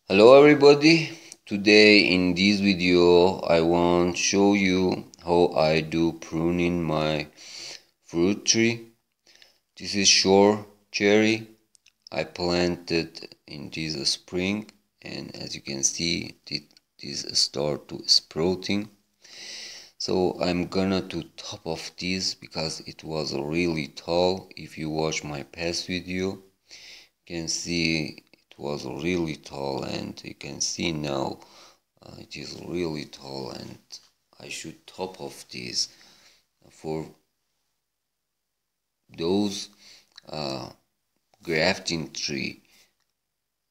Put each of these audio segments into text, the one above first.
Hello everybody, today in this video I want to show you how I do pruning my fruit tree. This is shore cherry I planted in this spring, and as you can see this start to sprouting. So I'm gonna do top of this because it was really tall. If you watch my past video, you can see it was really tall, and you can see now it is really tall, and I should top of this. For those grafting tree,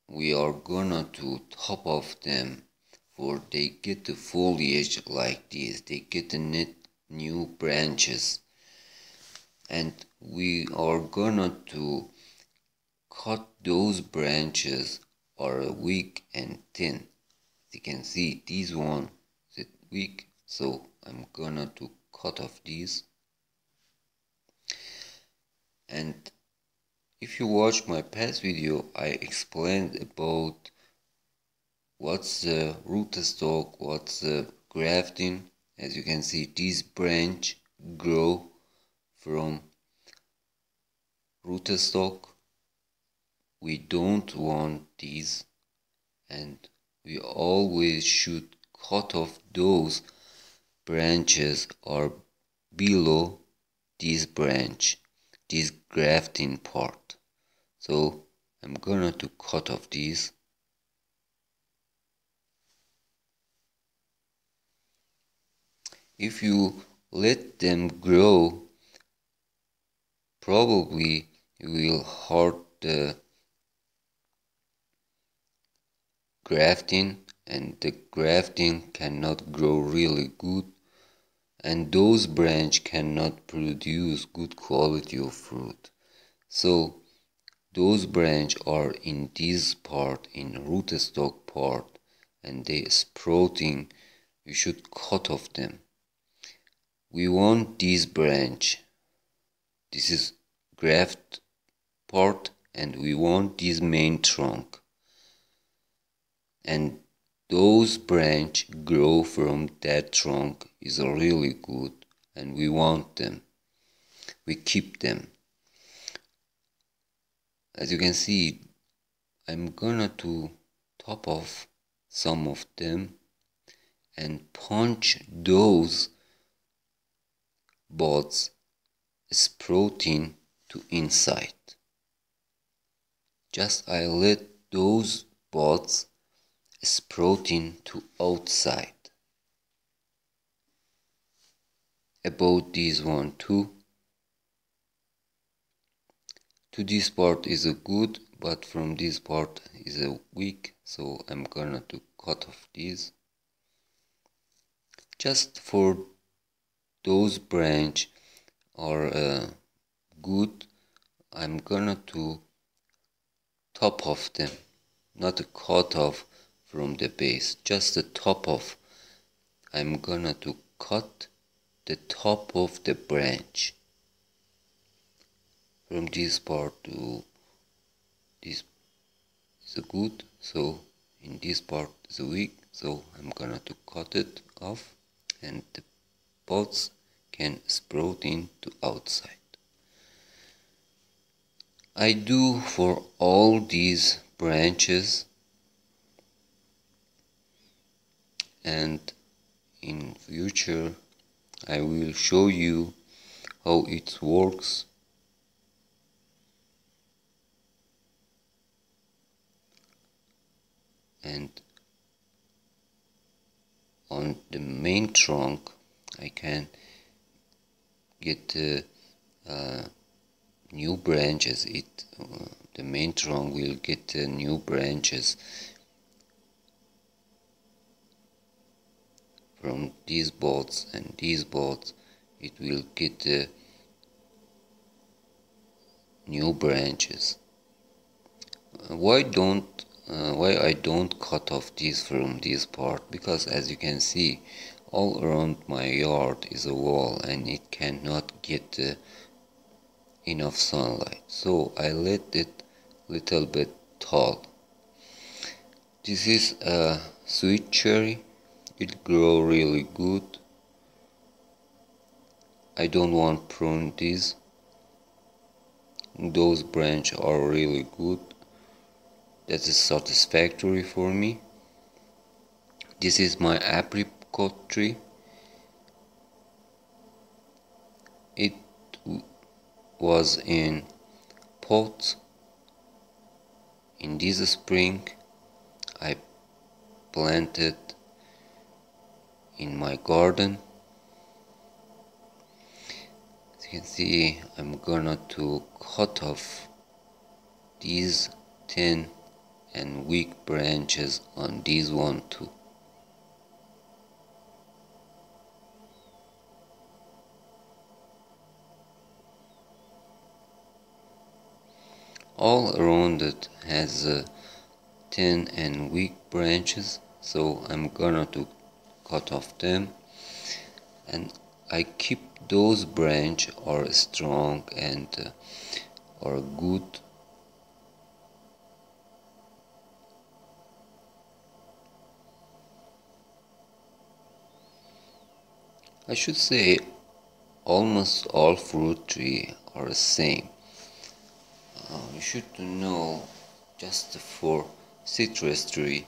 we are gonna to top of them for they get the foliage like this, they get the new branches, and we are gonna to cut those branches are weak and thin. You can see this one is weak, so I'm gonna to cut off these. And if you watch my past video, I explained about what's the rootstock, what's the grafting. As you can see, this branch grow from rootstock. We don't want these, and we always should cut off those branches or below this branch, this grafting part. So I'm gonna to cut off these. If you let them grow, probably you will hurt the grafting, and the grafting cannot grow really good, and those branches cannot produce good quality of fruit. So those branches are in this part, in rootstock part, and they sprouting. You should cut off them. We want this branch. This is graft part, and we want this main trunk. And those branches grow from that trunk is really good, and we want them. We keep them. As you can see, I'm gonna to top off some of them and punch those buds sprouting to inside. Just I let those buds sprouting to outside. About this one too. To this part is a good, but from this part is a weak, so I'm gonna to cut off this. Just for those branch are good, I'm gonna to top off them, not a cut off from the base, just the top off. I'm gonna to cut the top of the branch from this part to this is a good, so in this part is a weak, so I'm gonna to cut it off, and the pods can sprout into outside. I do for all these branches, and in future I will show you how it works. And on the main trunk I can get new branches. The main trunk will get new branches from these buds, and these buds it will get new branches. Why I don't cut off this from this part? Because as you can see, all around my yard is a wall, and it cannot get enough sunlight, so I let it little bit tall. This is a sweet cherry. It grows really good. I don't want prune these. Those branches are really good. That is satisfactory for me. This is my apricot tree. It was in pots. In this spring I planted in my garden. As you can see, I'm gonna to cut off these thin and weak branches on this one too. All around it has thin and weak branches, so I'm gonna to cut off them, and I keep those branches are strong and are good. I should say almost all fruit trees are the same. You should know just for citrus tree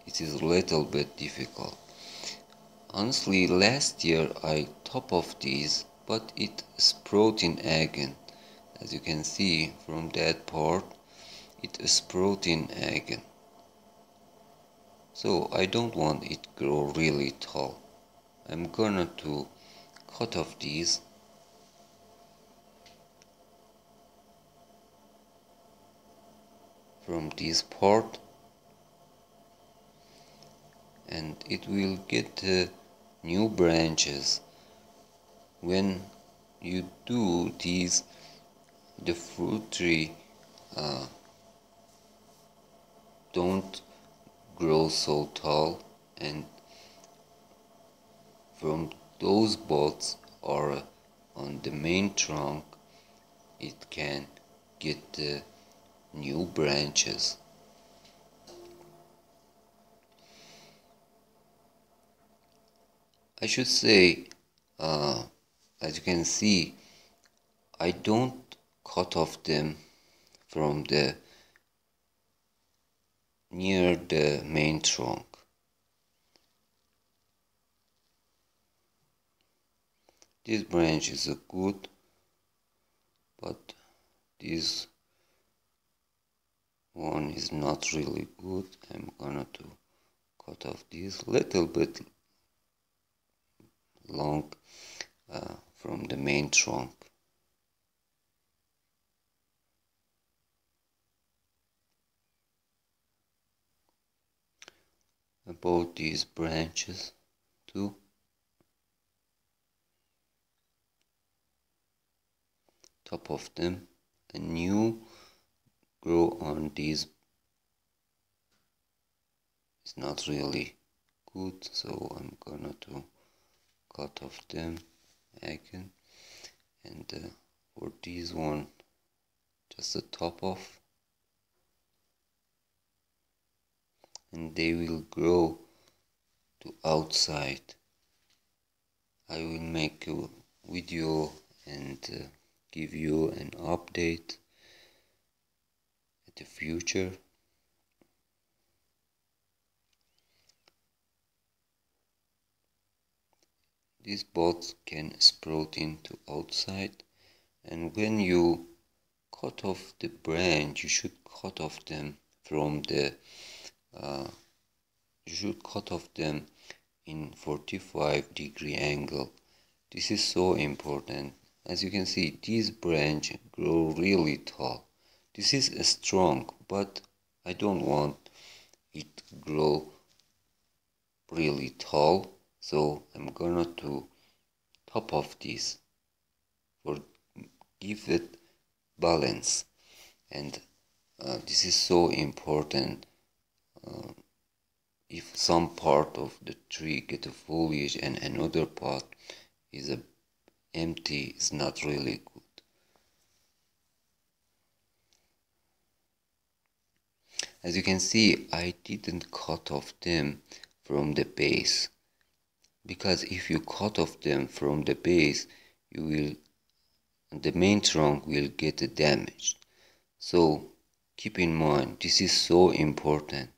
it is a little bit difficult. Honestly, last year I top of these, but it sprouting again. As you can see from that part, it is sprouting again. So I don't want it grow really tall. I'm gonna to cut off these. From this part, and it will get new branches. When you do these, the fruit tree don't grow so tall, and from those buds or on the main trunk it can get new branches. I should say, as you can see, I don't cut off them from the near the main trunk. This branch is good, but this one is not really good. I'm gonna to cut off this little bit long from the main trunk. About these branches too, top of them, a new grow on these is not really good, so I'm gonna to cut off them again, and for this one just the top off, and they will grow to outside. I will make a video and give you an update at the future. These buds can sprout into outside, and when you cut off the branch, you should cut off them from the in 45-degree angle. This is so important. As you can see, these branches grow really tall. This is strong, but I don't want it grow really tall, so I'm gonna to top off this for give it balance. And this is so important. If some part of the tree get a foliage and another part is empty, it's not really good. As you can see, I didn't cut off them from the base, because if you cut off them from the base, the main trunk will get damaged. So keep in mind, this is so important.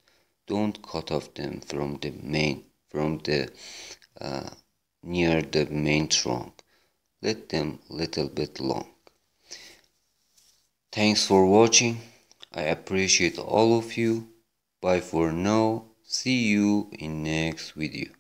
Don't cut off them from the near the main trunk. Let them little bit long. Thanks for watching. I appreciate all of you. Bye for now. See you in next video.